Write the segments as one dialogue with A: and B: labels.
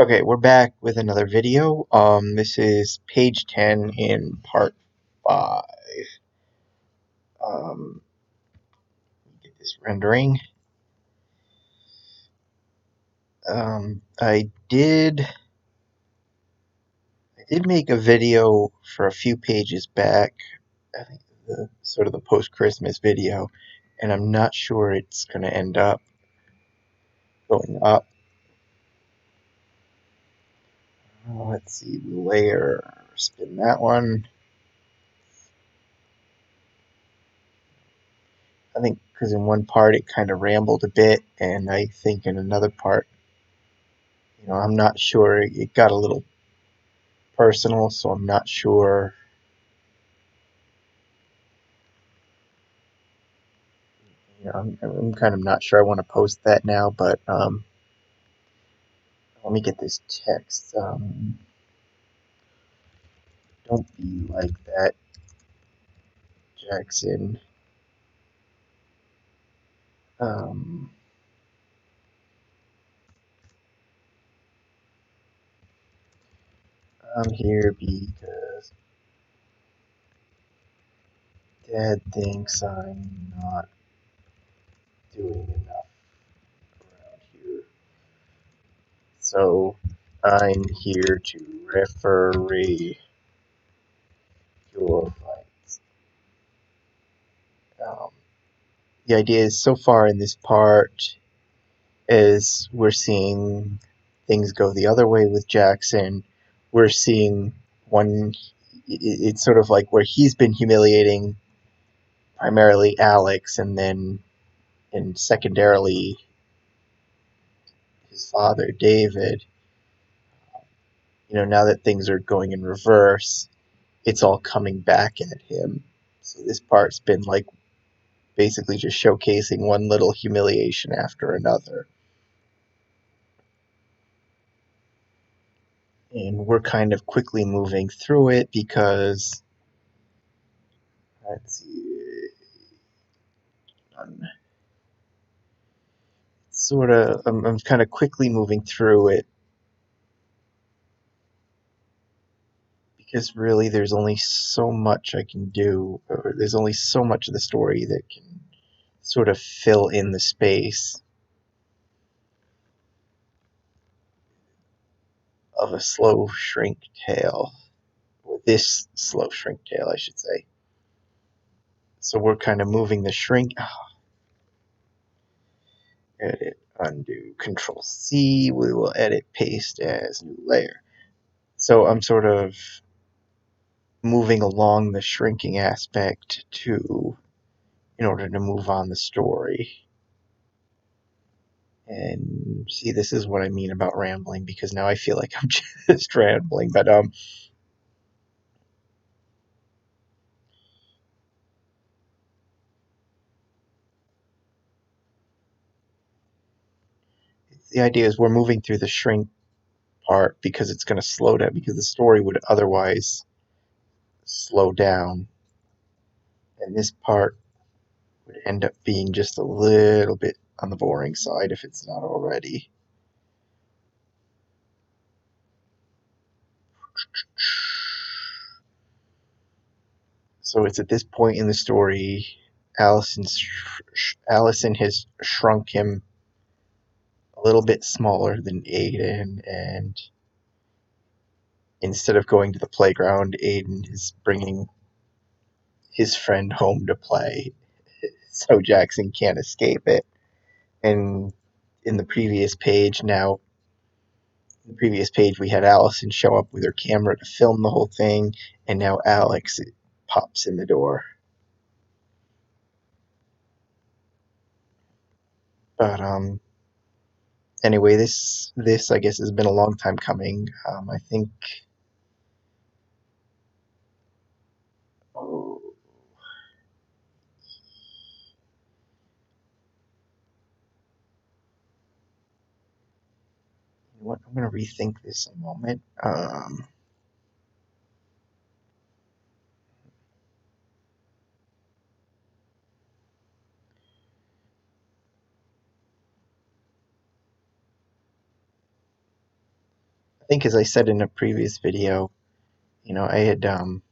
A: Okay, we're back with another video. This is page 10 in part 5. Um, get this rendering. I did make a video for a few pages back. I think the sort of the post-Christmas video, and I'm not sure it's going to end up going up. Let's see, layer, spin that one. I think because in one part it kind of rambled a bit, and I think in another part, I'm not sure. It got a little personal, so I'm not sure. I'm kind of not sure I want to post that now, but let me get this text. Don't be like that, Jackson. Um, I'm here because Dad thinks I'm not doing enough around here. So I'm here to referee your fights. Um, the idea is so far in this part is we're seeing things go the other way with Jackson. We're seeing one, it's sort of like where he's been humiliating primarily Alex and secondarily his father, David. Now that things are going in reverse, it's all coming back at him. So this part's been like basically just showcasing one little humiliation after another. And we're kind of quickly moving through it because, let's see, I'm kind of quickly moving through it because really there's only so much I can do, or there's only so much of the story that can sort of fill in the space of a slow shrink tale, or this slow shrink tale, I should say. So we're kind of moving the shrink. Edit, undo, Control C. We will edit, paste as new layer. So I'm sort of moving along the shrinking aspect in order to move on the story. And see, this is what I mean about rambling, because now I feel like I'm just rambling. But the idea is we're moving through the shrink part because it's going to slow down, because the story would otherwise slow down, and this part would end up being just a little bit on the boring side if it's not already. So it's at this point in the story, Allison has shrunk him a little bit smaller than Aiden, and instead of going to the playground, Aiden is bringing his friend home to play, so Jackson can't escape it. And in the previous page, we had Allison show up with her camera to film the whole thing, and now Alex pops in the door. But anyway, this I guess has been a long time coming. I think. Oh, you know what? I'm gonna rethink this a moment. think, as I said in a previous video, I had gone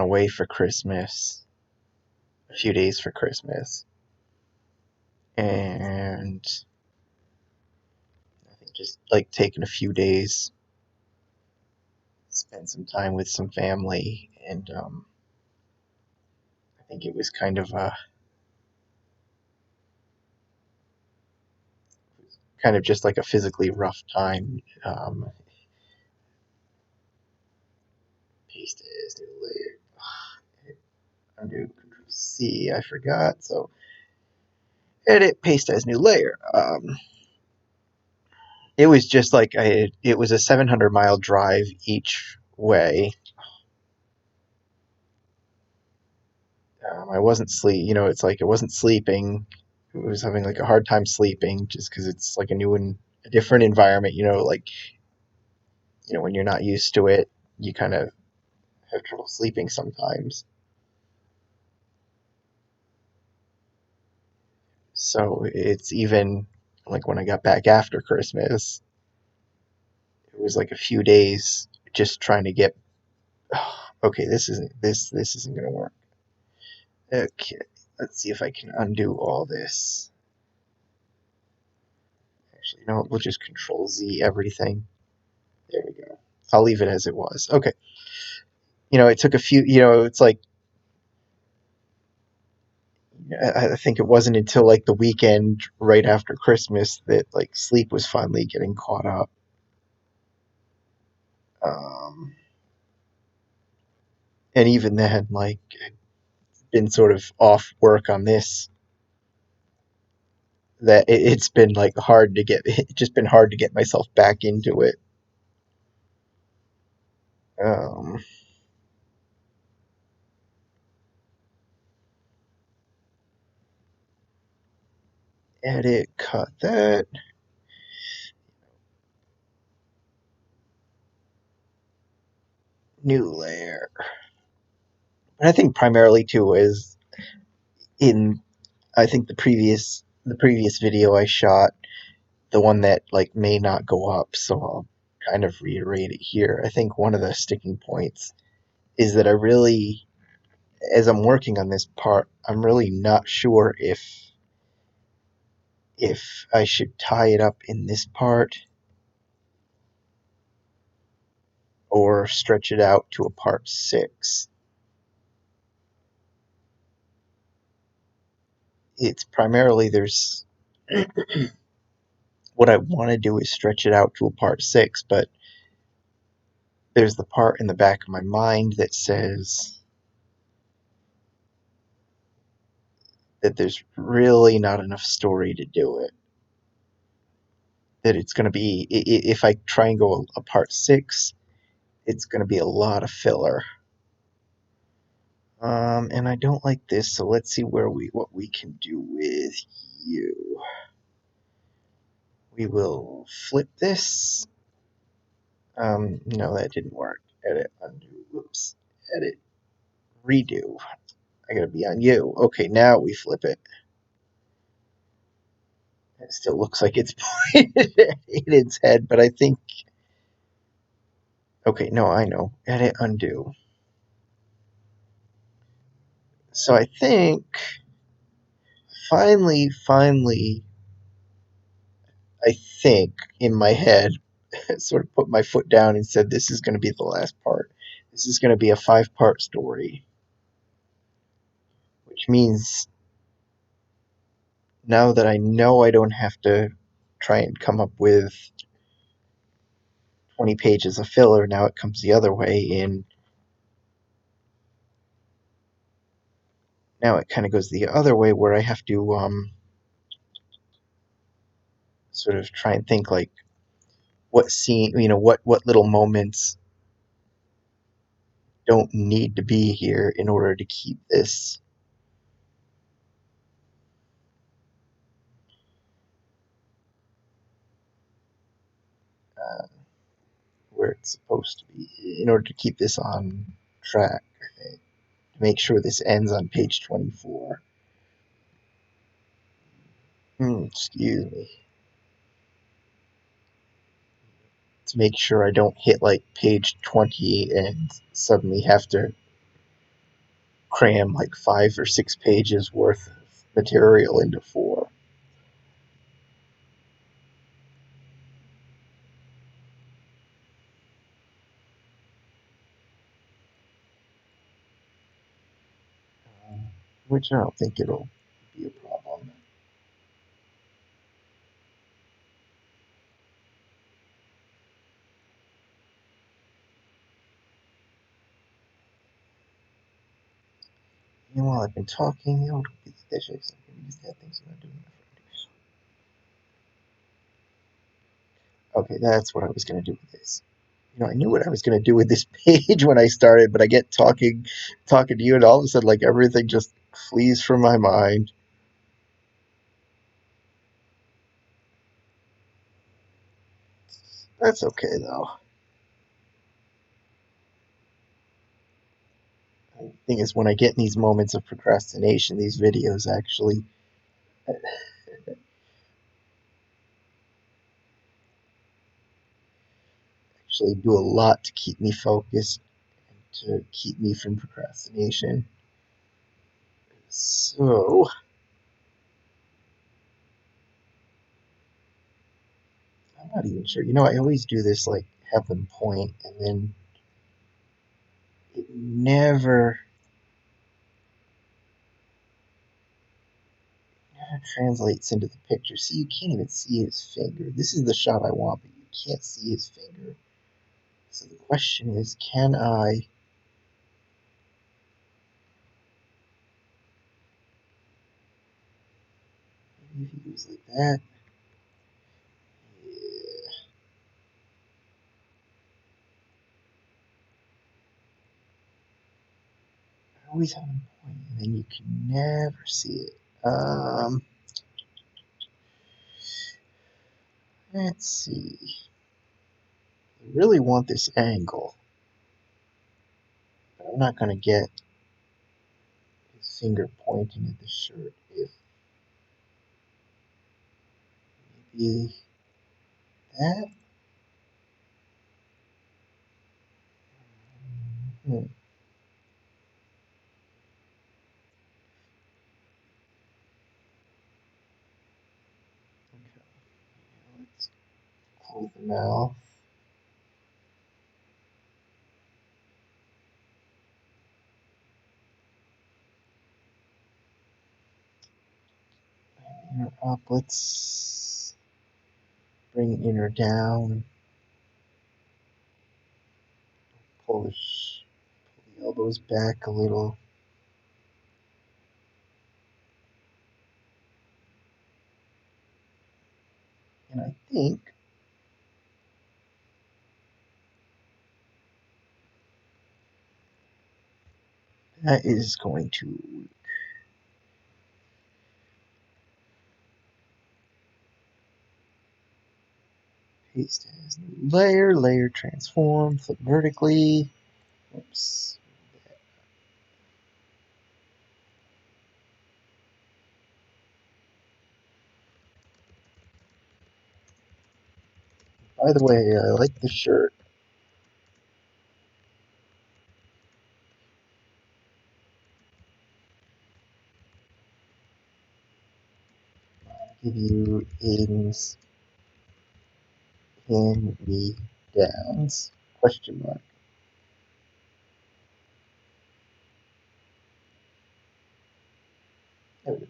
A: away for Christmas, a few days for Christmas, and I think just like taking a few days, spend some time with some family, and I think it was kind of just like a physically rough time. Paste as new layer. Undo Control C. I forgot. So edit, paste as new layer. It was just like it was a 700-mile drive each way. I wasn't it's like I wasn't sleeping. I was having like a hard time sleeping just because it's like a new and a different environment. Like when you're not used to it, you kind of have trouble sleeping sometimes. So it's even like when I got back after Christmas, it was like a few days just trying to get. Okay, this isn't gonna work. Okay, let's see if I can undo all this. Actually, no, we'll just Control Z everything. There we go. I'll leave it as it was. Okay. It took a few. It's like I think it wasn't until like the weekend right after Christmas that like sleep was finally getting caught up. Um, and even then, like, been sort of off work on this. That it's been like hard to get. It's just been hard to get myself back into it. Um, edit, cut that. New layer. But I think primarily too is in I think the previous video I shot, the one that like may not go up, so I'll kind of reiterate it here. I think one of the sticking points is that as I'm working on this part, I'm really not sure if I should tie it up in this part or stretch it out to a part 6. It's primarily there's what I want to do is stretch it out to a part 6, but there's the part in the back of my mind that says that there's really not enough story to do it. That it's going to be, if I try and go a part 6, it's going to be a lot of filler. And I don't like this, so let's see what we can do with you. We will flip this. No, that didn't work. Edit, undo, whoops. Edit, redo. I gotta be on you. Okay, now we flip it. It still looks like it's pointed at its head, but I think. Okay, no, I know. Edit, undo. So I think finally, I think in my head, sort of put my foot down and said, this is going to be the last part. This is going to be a 5-part story, which means now that I know I don't have to try and come up with 20 pages of filler, now it comes the other way in. Now it kind of goes the other way where I have to sort of try and think like what scene, what little moments don't need to be here in order to keep this where it's supposed to be, in order to keep this on track, I think, to make sure this ends on page 24. Excuse me. to make sure I don't hit like page 20 and suddenly have to cram like 5 or 6 pages worth of material into 4. Which I don't think it'll be a problem. And while I've been talking, I'll do the dishes. I'm going to use that thing so I'm not doing that. Okay, that's what I was going to do with this. I knew what I was going to do with this page when I started, but I get talking to you, and all of a sudden, like everything just flees from my mind. That's okay though. The thing is, when I get in these moments of procrastination, these videos actually do a lot to keep me focused and to keep me from procrastination. So I'm not even sure. I always do this like have them point, and then it never translates into the picture. See, you can't even see his finger. This is the shot I want, but you can't see his finger. So the question is, can I? Maybe if he goes like that. Yeah. I always have him point, and then you can never see it. Let's see. I really want this angle, but I'm not going to get his finger pointing at the shirt. If maybe that. Hmm. Okay. Let's close the mouth. Inner up. Let's bring inner down. Pull the elbows back a little. And I think that is going to paste as new layer, layer transform, flip vertically. Oops. By the way, I like the shirt. Give you Aiden's hand me downs? Question mark. There we go.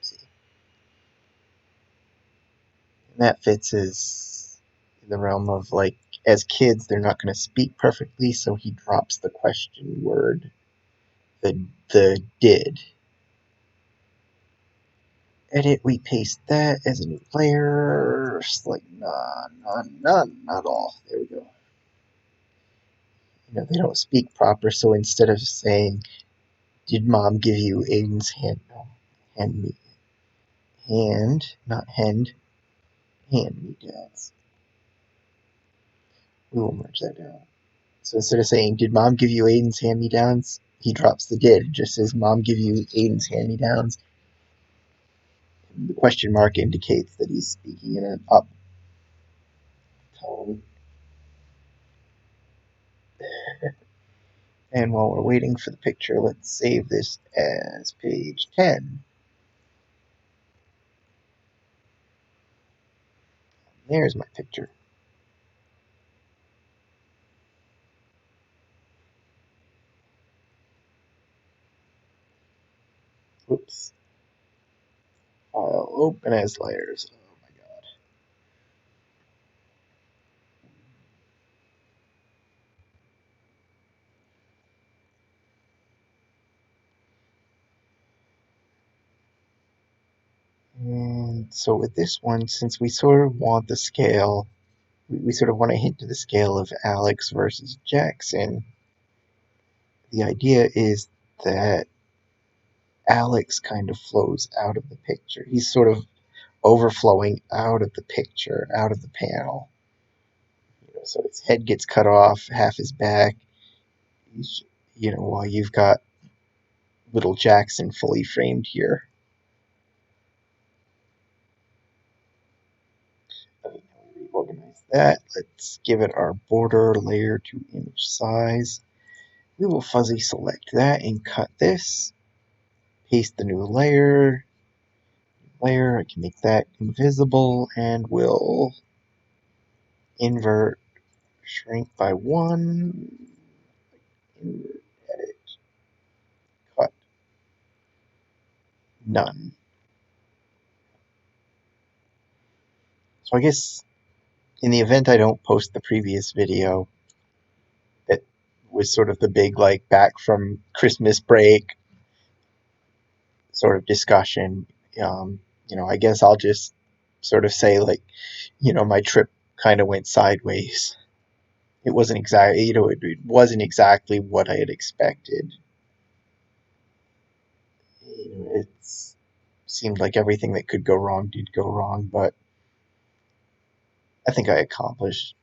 A: See. And that fits as in the realm of like as kids they're not going to speak perfectly, so he drops the question word. The did. Edit, we paste that as a new layer. Like, not all. There we go. They don't speak proper, so instead of saying, "Did mom give you Aiden's hand?" No, hand me, not hand me downs. We will merge that down. So instead of saying, "Did mom give you Aiden's hand me downs?" he drops the did. It just says, "Mom give you Aiden's hand me downs." The question mark indicates that he's speaking in an up. And while we're waiting for the picture, let's save this as page 10. There's my picture. Whoops. File open as layers. Oh my god. And so with this one, since we sort of want the scale, we sort of want to hint to the scale of Alex versus Jackson. The idea is that Alex kind of flows out of the picture. He's sort of overflowing out of the picture, out of the panel. So his head gets cut off, half his back. While you've got little Jackson fully framed here. Reorganize that. Let's give it our border layer to image size. We will fuzzy select that and cut this. Paste the new layer. I can make that invisible, and we'll invert, shrink by 1, invert, edit, cut, none. So I guess in the event I don't post the previous video, that was sort of the big, like, back from Christmas break sort of discussion. I guess I'll just sort of say, like, my trip kind of went sideways. It wasn't exactly, it wasn't exactly what I had expected. It seemed like everything that could go wrong did go wrong, but I think I accomplished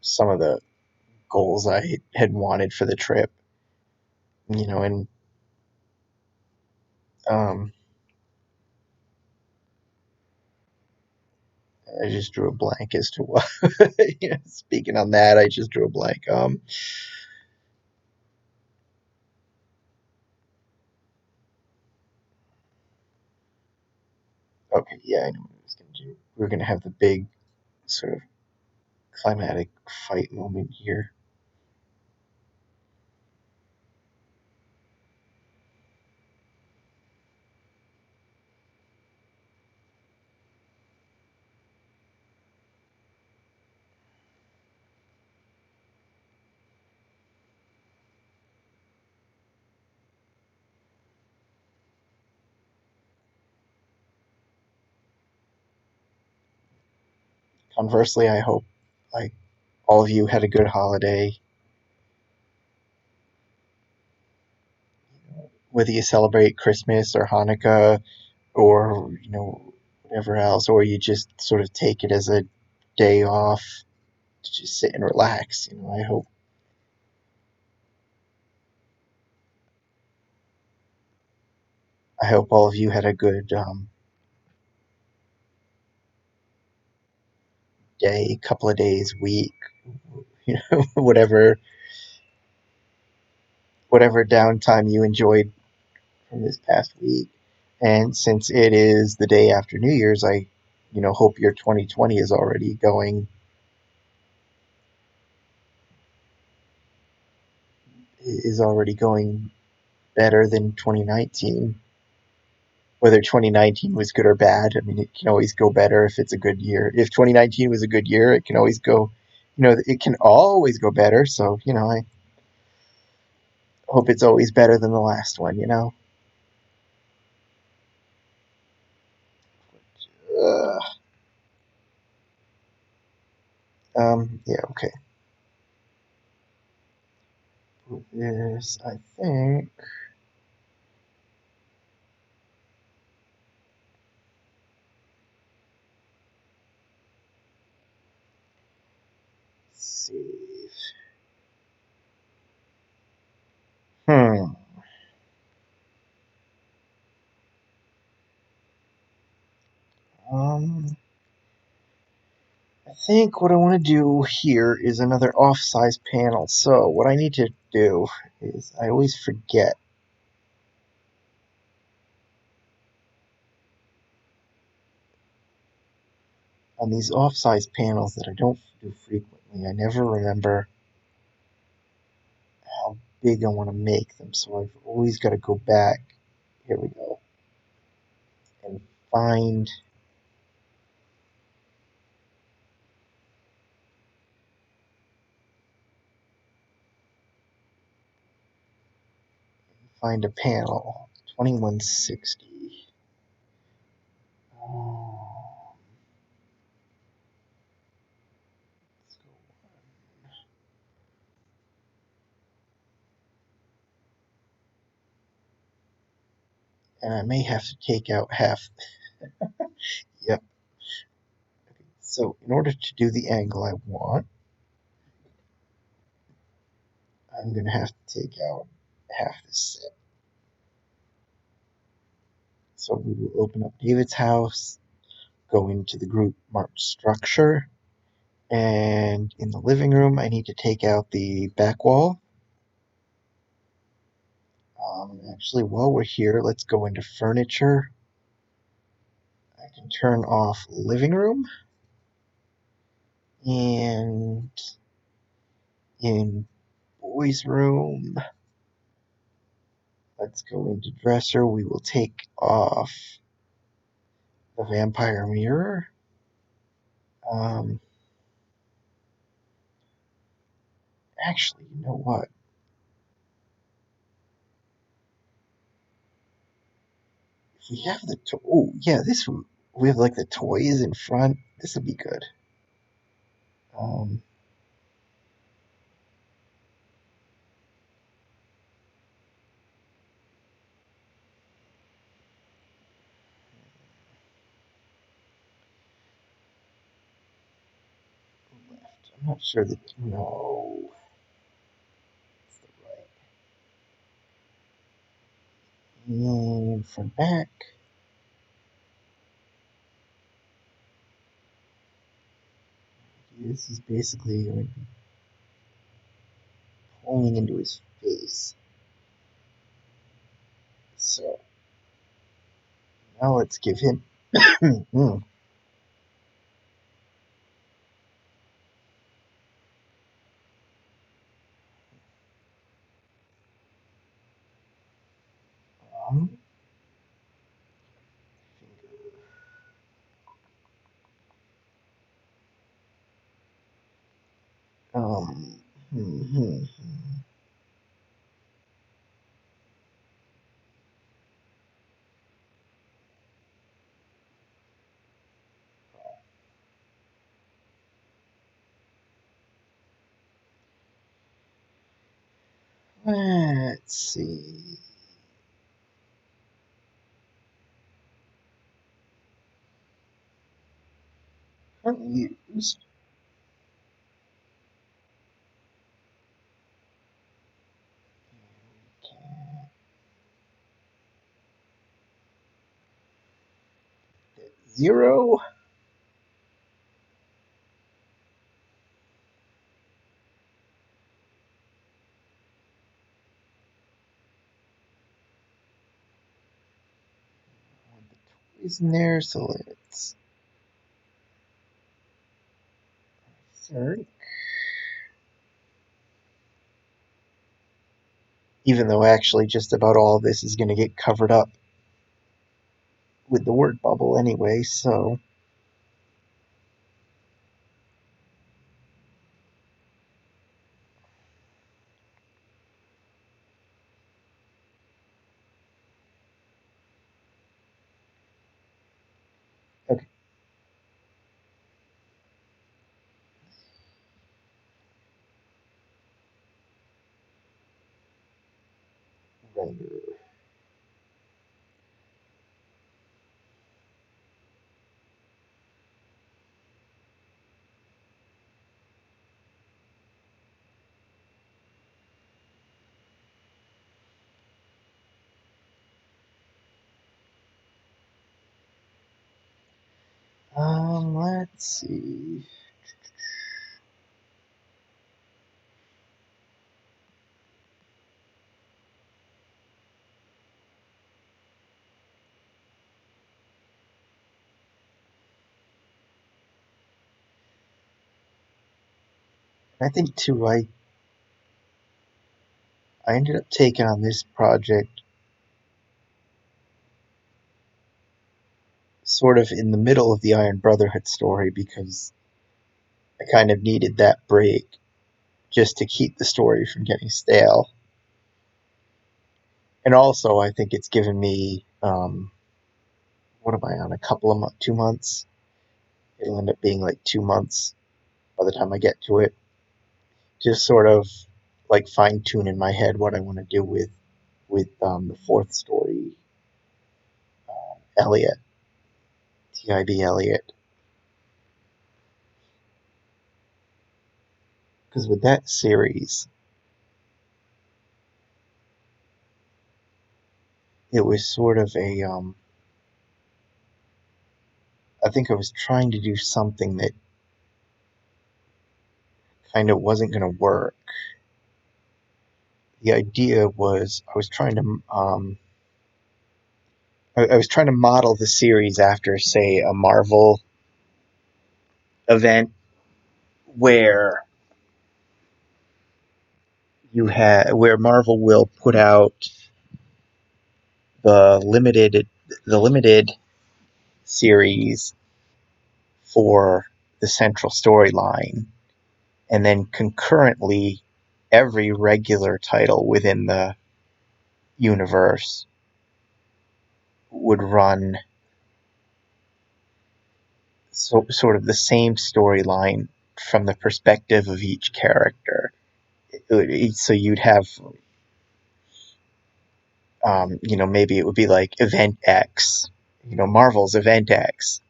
A: some of the goals I had wanted for the trip. And um, I just drew a blank as to what. Speaking on that, I just drew a blank. Okay, yeah, I know what I was going to do. We are going to have the big sort of climatic fight moment here. Conversely, I hope, like, all of you had a good holiday. Whether you celebrate Christmas or Hanukkah or whatever else, or you just sort of take it as a day off to just sit and relax. I hope all of you had a good day, couple of days, week, whatever downtime you enjoyed from this past week. And since it is the day after New Year's, I hope your 2020 is already going better than 2019. Whether 2019 was good or bad, I mean, it can always go better if it's a good year. If 2019 was a good year, it can always go, it can always go better. So, I hope it's always better than the last one. Uh, yeah, okay. This, I think. Save. Hmm. I think what I want to do here is another off-size panel. So what I need to do is I always forget on these off-size panels that I don't do frequently. I never remember how big I want to make them, so I've always got to go back. Here we go. And find find a panel. 2160. Let's go. And I may have to take out half. Yep. So in order to do the angle I want, I'm going to have to take out half this set. So we will open up David's house, go into the group marked structure, and in the living room I need to take out the back wall. Actually, while we're here, let's go into furniture. I can turn off living room, and in boys' room, let's go into dresser. We will take off the vampire mirror. Um, Actually, you know what? If we have the oh yeah, we have like the toys in front. This would be good. Um, Left. I'm not sure that no. It's the right. And from back. This is basically going to be pulling into his face. So now let's give him. um, um, hmm, hmm, hmm. Let's see. Currently used. 0. The toys in there, so let's insert. Even though actually just about all of this is going to get covered up with the word bubble anyway, so okay. Render. Let's see. I think too, I ended up taking on this project sort of in the middle of the Iron Brotherhood story because I kind of needed that break just to keep the story from getting stale. And also, I think it's given me, what am I on, a couple of 2 months? It'll end up being like 2 months by the time I get to it. Just sort of like fine tune in my head what I want to do with the fourth story, Elliot, TIB Elliot. Because with that series, it was sort of I think I was trying to do something that kind of wasn't going to work. The idea was I was trying to model the series after, say, a Marvel event where where Marvel will put out the limited series for the central storyline, and then concurrently every regular title within the universe would run sort of the same storyline from the perspective of each character. So you'd have, maybe it would be like Event X, Marvel's Event X,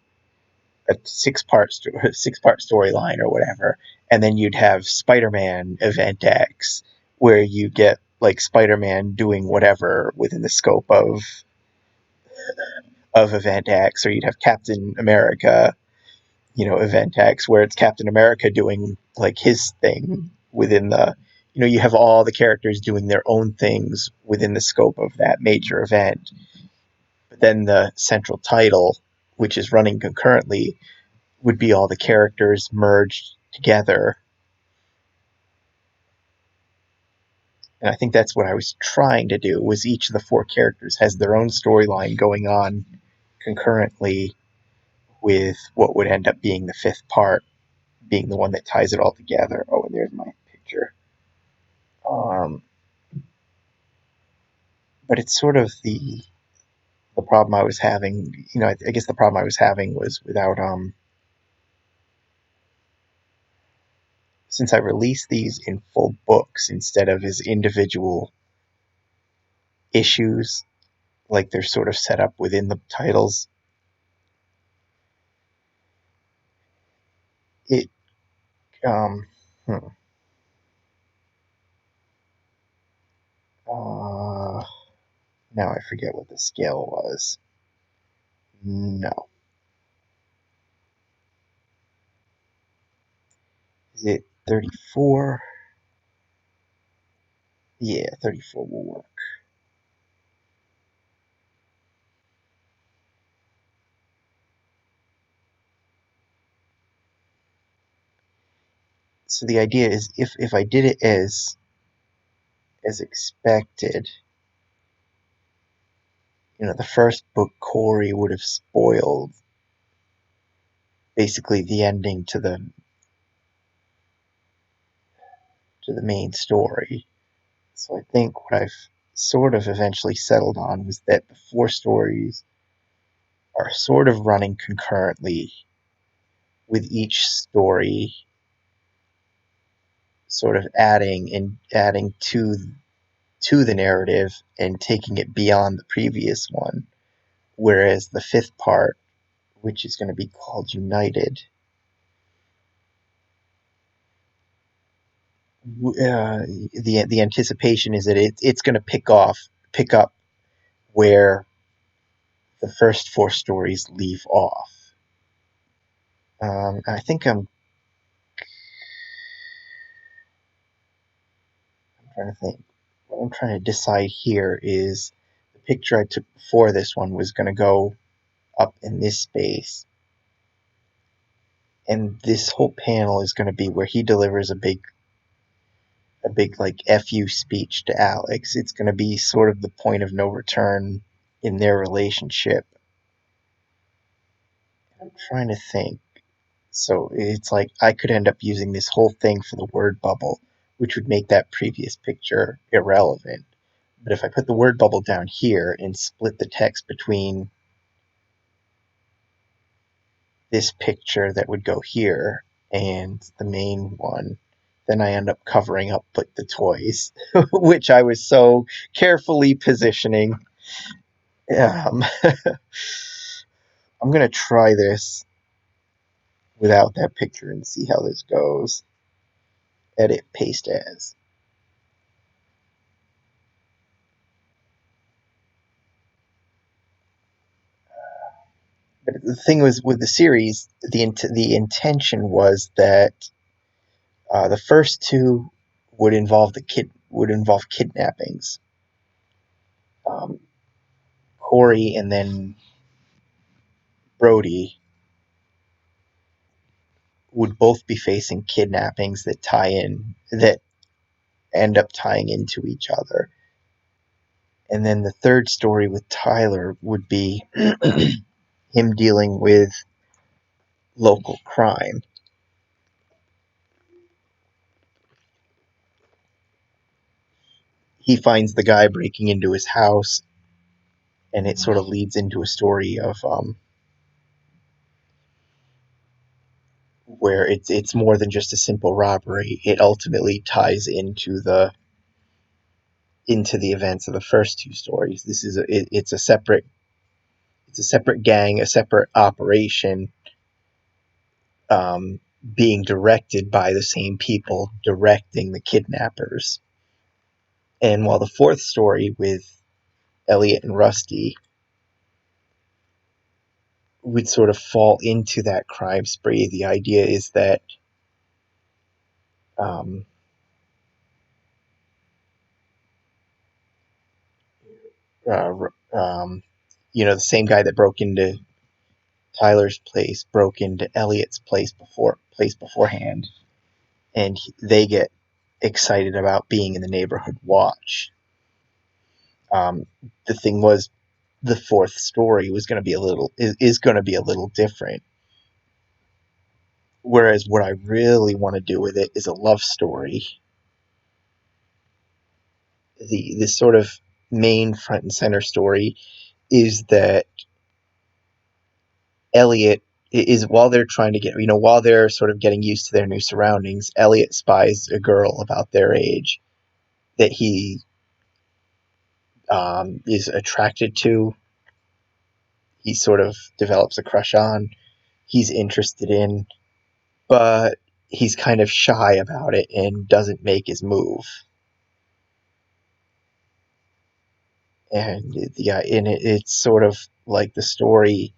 A: a six part storyline or whatever, and then you'd have Spider-Man Event X, where you get like Spider-Man doing whatever within the scope of Event X, or you'd have Captain America, Event X, where it's Captain America doing like his thing within the, you have all the characters doing their own things within the scope of that major event. But then the central title, which is running concurrently, would be all the characters merged together. And I think that's what I was trying to do, was each of the four characters has their own storyline going on concurrently with what would end up being the fifth part, being the one that ties it all together. Oh, and there's my picture. Um, but it's sort of the problem I was having. I guess the problem I was having was without since I released these in full books instead of as individual issues, like they're sort of set up within the titles. It um hmm, uh now I forget what the scale was. No, is it 34? Yeah, 34 will work. So the idea is, if I did it as expected, the first book Corey would have spoiled basically the ending to the main story. So I think what I've sort of eventually settled on was that the four stories are sort of running concurrently, with each story sort of adding to the narrative and taking it beyond the previous one. Whereas the fifth part, which is going to be called United, the anticipation is that it's going to pick up where the first four stories leave off. I think I'm trying to think. What I'm trying to decide here is the picture I took before this one was going to go up in this space, and this whole panel is going to be where he delivers a big a big like fu speech to Alex. It's going to be sort of the point of no return in their relationship. I'm trying to think. So it's like I could end up using this whole thing for the word bubble, which would make that previous picture irrelevant. But if I put the word bubble down here and split the text between this picture that would go here and the main one, then I end up covering up like the toys, which I was so carefully positioning. Um, I'm gonna try this without that picture and see how this goes. Edit, paste as. But the thing was with the series, the intention was that the first two would involve kidnappings. Um, Corey and then Brody would both be facing kidnappings that end up tying into each other. And then the third story with Tyler would be him dealing with local crime. He finds the guy breaking into his house, and it sort of leads into a story of where it's more than just a simple robbery. It ultimately ties into the events of the first two stories. It's a separate gang, a separate operation, um, being directed by the same people directing the kidnappers. And while the fourth story with Elliot and Rusty would sort of fall into that crime spree, the idea is that um, uh, um, the same guy that broke into Tyler's place broke into Elliot's place beforehand, and they get excited about being in the neighborhood watch. Um, the thing was, the fourth story was going to be is going to be a little different. Whereas what I really want to do with it is a love story. This sort of main front and center story is that Elliot is while they're trying to while they're sort of getting used to their new surroundings, Elliot spies a girl about their age that he is attracted to. He sort of develops a crush on. He's interested in, but he's kind of shy about it and doesn't make his move. And it's sort of like the story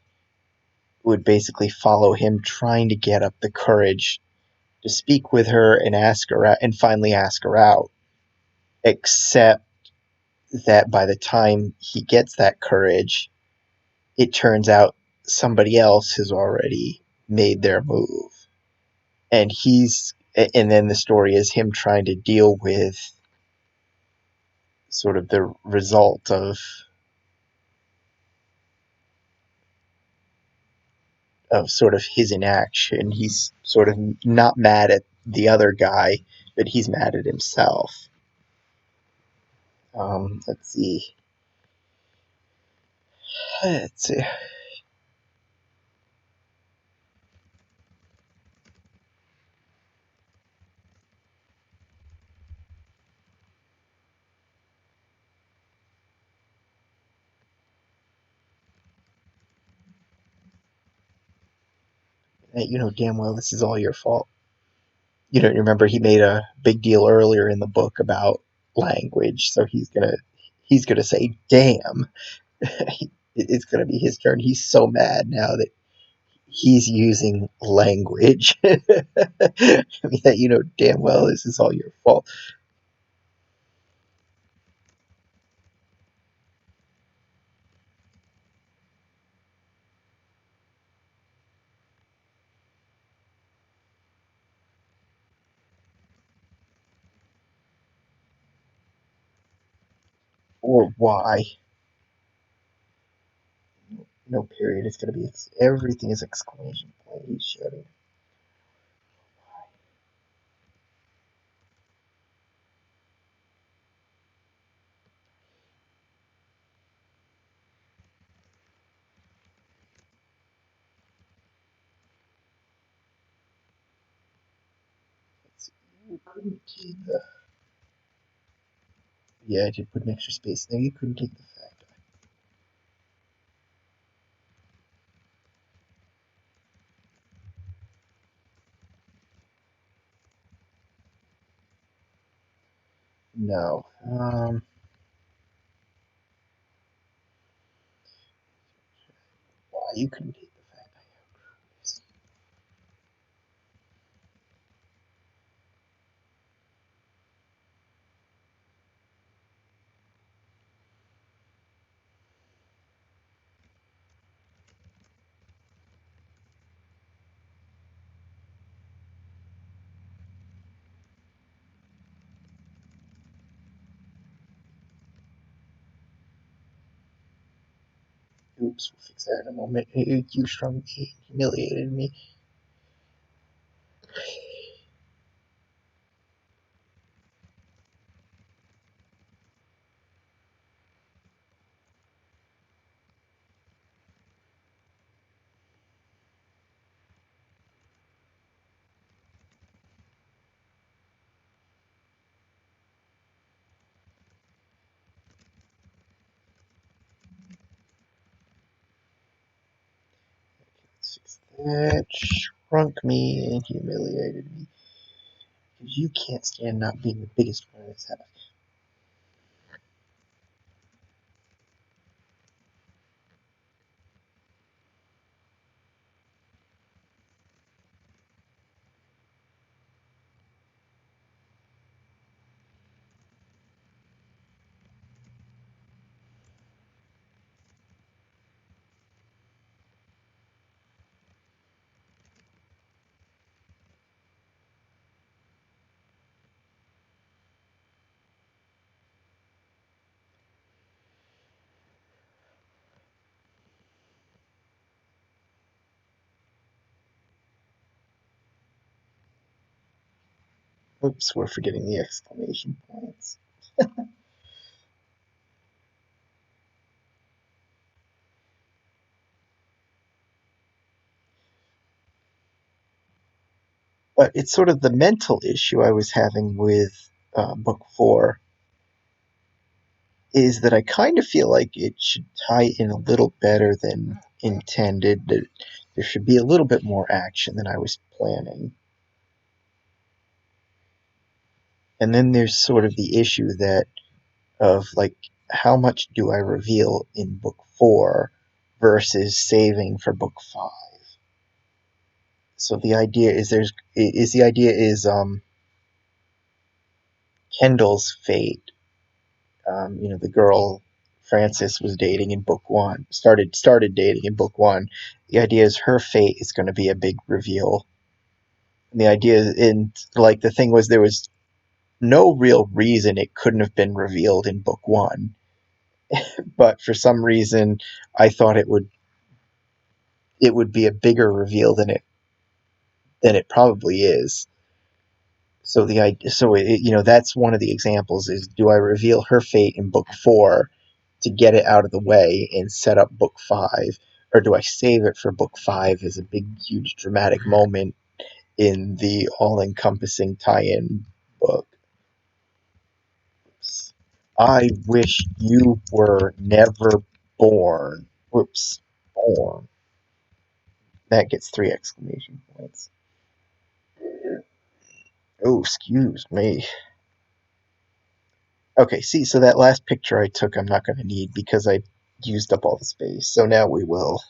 A: would basically follow him trying to get up the courage to speak with her and ask her out, and finally ask her out. Except that by the time he gets that courage, it turns out somebody else has already made their move. And then the story is him trying to deal with sort of the result of sort of his inaction. He's sort of not mad at the other guy, but he's mad at himself. Let's see. Let's see. You know damn well this is all your fault. You don't remember he made a big deal earlier in the book about language, so he's gonna say, "Damn!" It's gonna be his turn. He's so mad now that he's using language. I mean, that you know damn well this is all your fault. or why. No period. It's gonna be everything is exclamation point. He's shouting. You couldn't take the. Yeah, I did put an extra space. No, you couldn't take the fact. No. Why you couldn't take the fact? Oops, we'll fix that in a moment. You strong humiliated me. Let's fix that. Shrunk me and humiliated me. Because you can't stand not being the biggest one in this house. Oops, we're forgetting the exclamation points. But it's sort of the mental issue I was having with book four is that I kind of feel like it should tie in a little better than intended. That there should be a little bit more action than I was planning. And then there's sort of the issue that of like how much do I reveal in book four versus saving for book five. So the idea is Kendall's fate. The girl Francis was dating in book one, started dating in book one. The idea is her fate is going to be a big reveal. And the idea in like the thing was there was no real reason it couldn't have been revealed in book one, but for some reason I thought it would be a bigger reveal than it probably is. So the idea, so that's one of the examples is do I reveal her fate in book four to get it out of the way and set up book five, or do I save it for book five as a big, huge, dramatic moment in the all-encompassing tie-in book? I wish you were never born. Whoops, born. That gets 3 exclamation points. Oh, excuse me. Okay, see, so that last picture I took I'm not going to need because I used up all the space. So now we will.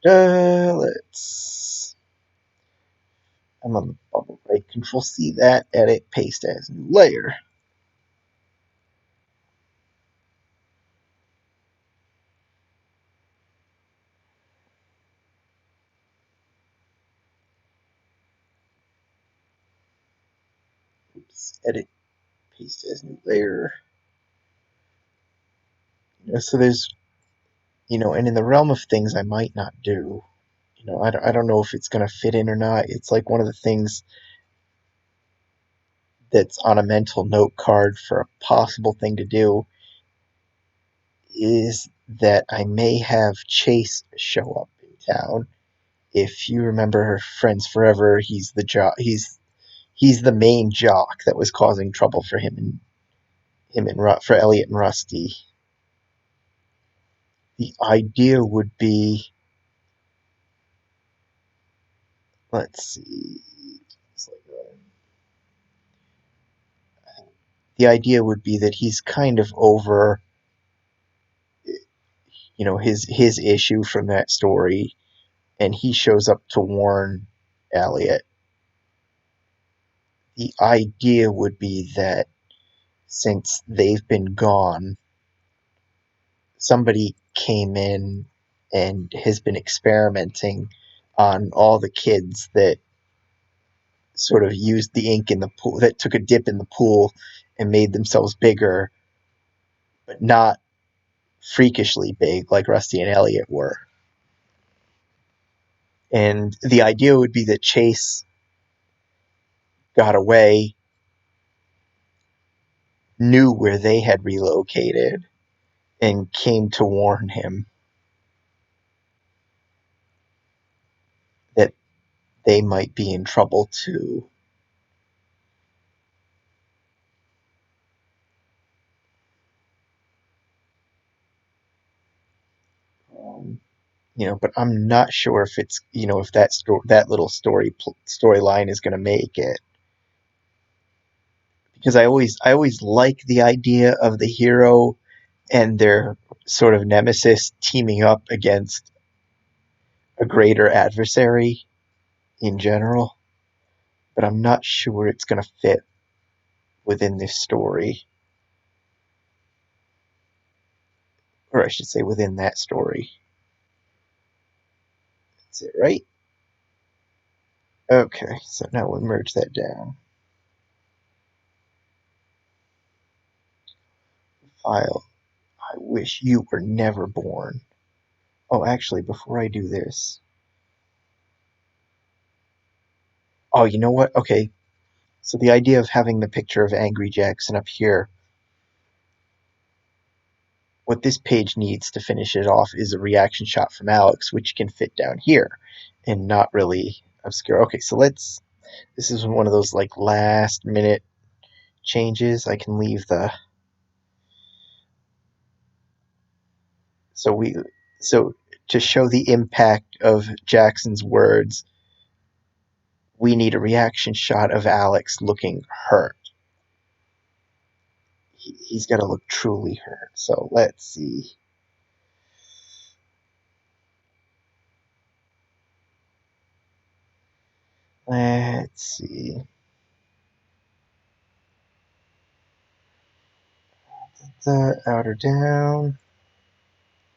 A: Let's. I'm on the bubble, right? Control C that, edit, paste as new layer. Oops, edit, paste as new layer. So there's, and in the realm of things I might not do, I don't know if it's going to fit in or not. It's like one of the things that's on a mental note card for a possible thing to do is that I may have Chase show up in town. If you remember her Friends Forever, he's the jock. He's the main jock that was causing trouble for for Elliot and Rusty. The idea would be, let's see, the idea would be that he's kind of over, his issue from that story, and he shows up to warn Elliot. The idea would be that since they've been gone, somebody came in and has been experimenting on all the kids that sort of used the ink in the pool, that took a dip in the pool and made themselves bigger, but not freakishly big like Rusty and Elliot were. And the idea would be that Chase got away, knew where they had relocated, and came to warn him that they might be in trouble too. Um, but I'm not sure if it's if that little storyline is going to make it, because I always like the idea of the hero and their sort of nemesis teaming up against a greater adversary in general, but I'm not sure it's going to fit within this story, or I should say within that story. That's it, right? Okay, so now we'll merge that down. File. I wish you were never born. Oh, actually, before I do this. Oh, you know what? Okay, so the idea of having the picture of Angry Jackson up here, what this page needs to finish it off is a reaction shot from Alex, which can fit down here and not really obscure. Okay, so this is one of those like last minute changes. I can leave so we, so to show the impact of Jackson's words, we need a reaction shot of Alex looking hurt. He's got to look truly hurt. So let's see. Let's see. The outer down,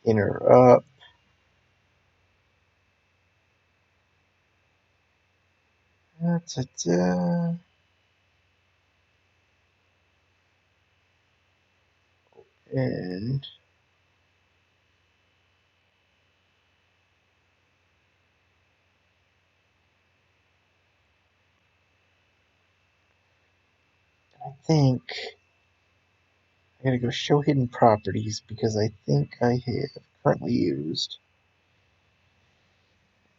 A: inner up. Da, da, da. And I think I gotta go show hidden properties because I think I have currently used.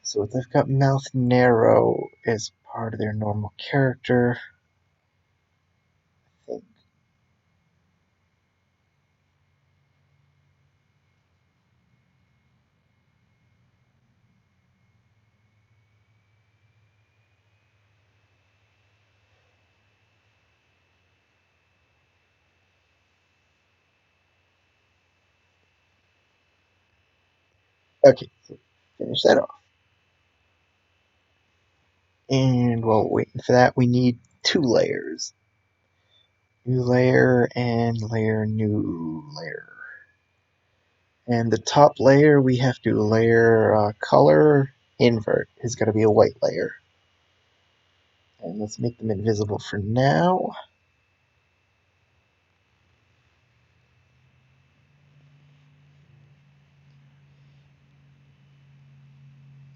A: So they've got mouth narrow as part of their normal character. I think. Okay, so finish that off. And while we're waiting for that, we need 2 layers. New layer and layer, new layer. And the top layer, we have to layer color invert is going to be a white layer. And let's make them invisible for now.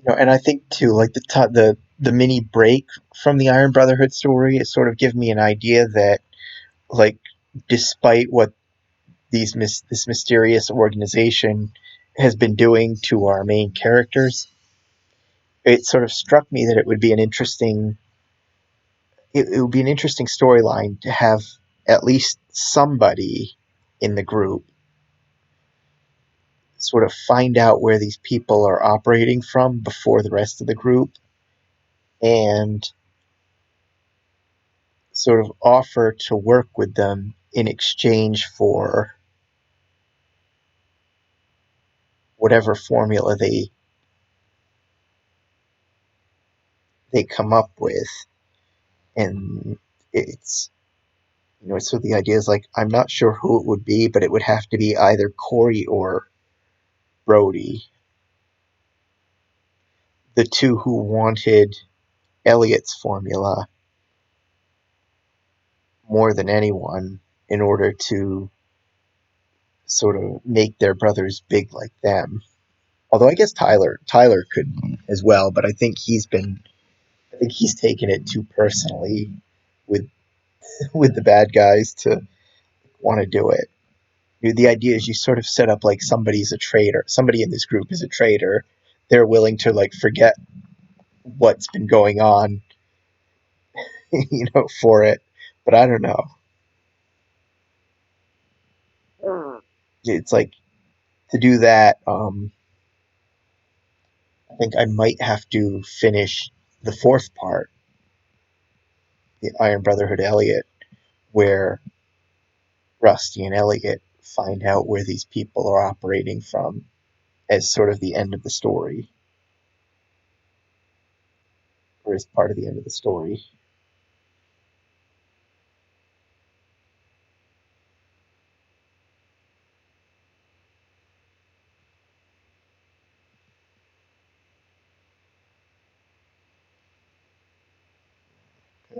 A: And I think too, like the mini break from the Iron Brotherhood story, it sort of gives me an idea that, like, despite what this mysterious organization has been doing to our main characters, it sort of struck me that it would be an interesting storyline to have at least somebody in the group sort of find out where these people are operating from before the rest of the group, and sort of offer to work with them in exchange for whatever formula they come up with. And it's so the idea is, like, I'm not sure who it would be, but it would have to be either Corey or Brody, the two who wanted Elliot's formula more than anyone, in order to sort of make their brothers big like them. Although I guess Tyler could as well, but I think he's taken it too personally with with the bad guys to want to do it. The idea is you sort of set up like somebody's a traitor, somebody in this group is a traitor. They're willing to, like, forget what's been going on, for it. But I don't know. It's like, to do that. I think I might have to finish the fourth part, the Iron Brotherhood Elliot, where Rusty and Elliot find out where these people are operating from, as sort of the end of the story, or as part of the end of the story.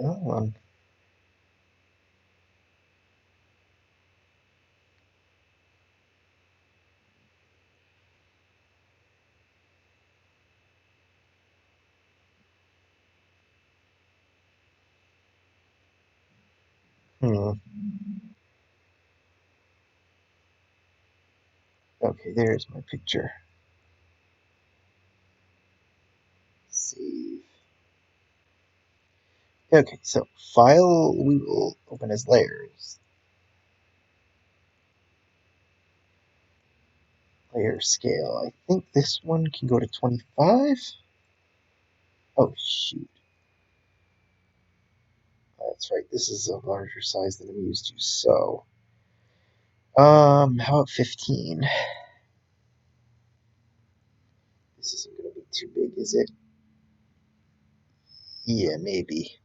A: Oh, hmm. Okay, there's my picture. Save. Okay, so file we will open as layers. Layer scale. I think this one can go to 25. Oh, shoot. That's right. This is a larger size than I'm used to. So, how about 15? This isn't going to be too big, is it? Yeah, maybe.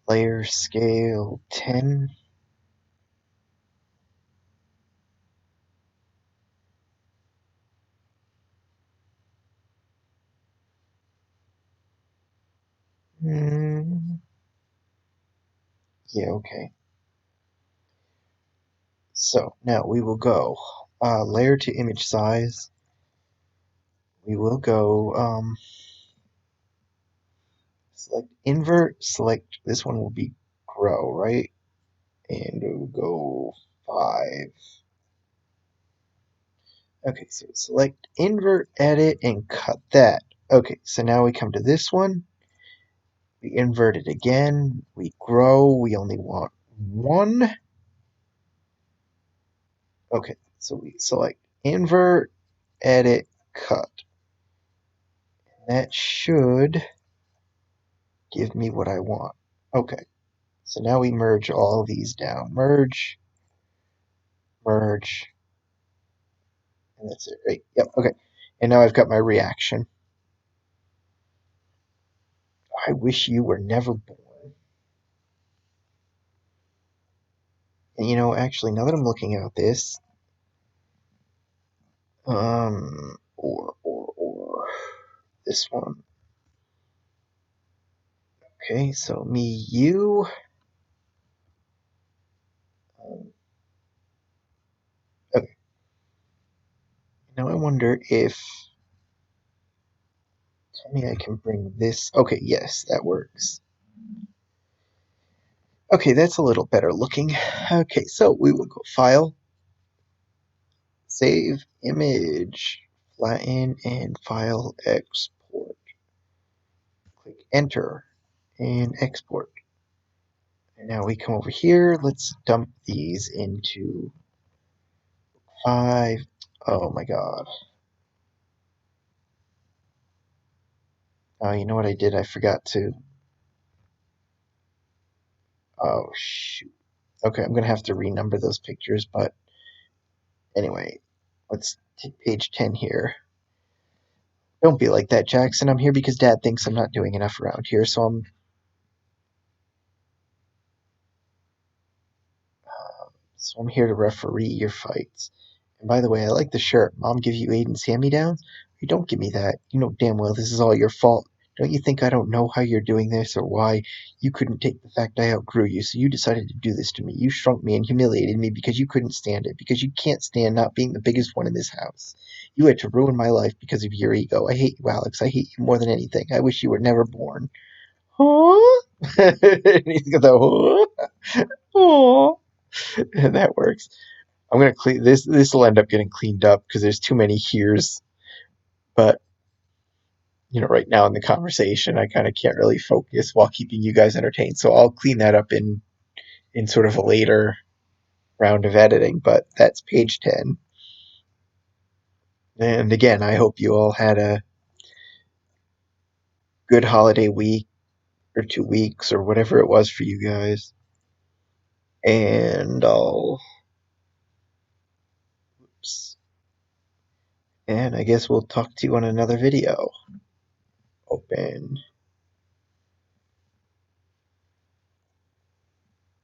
A: Layer scale 10. Hmm. Yeah, okay. So now we will go layer to image size. We will go select invert, select this one will be grow, right? And we'll go 5. Okay, so select invert, edit, and cut that. Okay, so now we come to this one. We invert it again. We grow. We only want 1. Okay, so we select invert, edit, cut. That should give me what I want. Okay, so now we merge all these down. Merge, merge, and that's it, right? Yep, okay. And now I've got my reaction. I wish you were never born. And actually, now that I'm looking at this, or this one. Okay, so me, you. Um, okay, now I wonder if Tell me I can bring this. Okay, yes, that works. Okay, that's a little better looking. Okay, so we will go File, Save Image, Flatten, and File Export. Click Enter and Export. And now we come over here. Let's dump these into 5. Oh my god. Oh, you know what I did? I forgot to. Oh, shoot. Okay, I'm going to have to renumber those pictures, but anyway, let's take page 10 here. Don't be like that, Jackson. I'm here because Dad thinks I'm not doing enough around here, so I'm here to referee your fights. And by the way, I like the shirt. Mom give you Aiden's hand-me-downs? You don't give me that. You know damn well this is all your fault. Don't you think I don't know how you're doing this or why? You couldn't take the fact I outgrew you, so you decided to do this to me. You shrunk me and humiliated me because you couldn't stand it, because you can't stand not being the biggest one in this house. You had to ruin my life because of your ego. I hate you, Alex. I hate you more than anything. I wish you were never born. Huh? And he's got the huh? Aw. And that works. I'm gonna clean this. This will end up getting cleaned up because there's too many here's. But right now in the conversation, I kind of can't really focus while keeping you guys entertained. So I'll clean that up in sort of a later round of editing. But that's page 10. And again, I hope you all had a good holiday week or 2 weeks or whatever it was for you guys. And I guess we'll talk to you on another video. Open.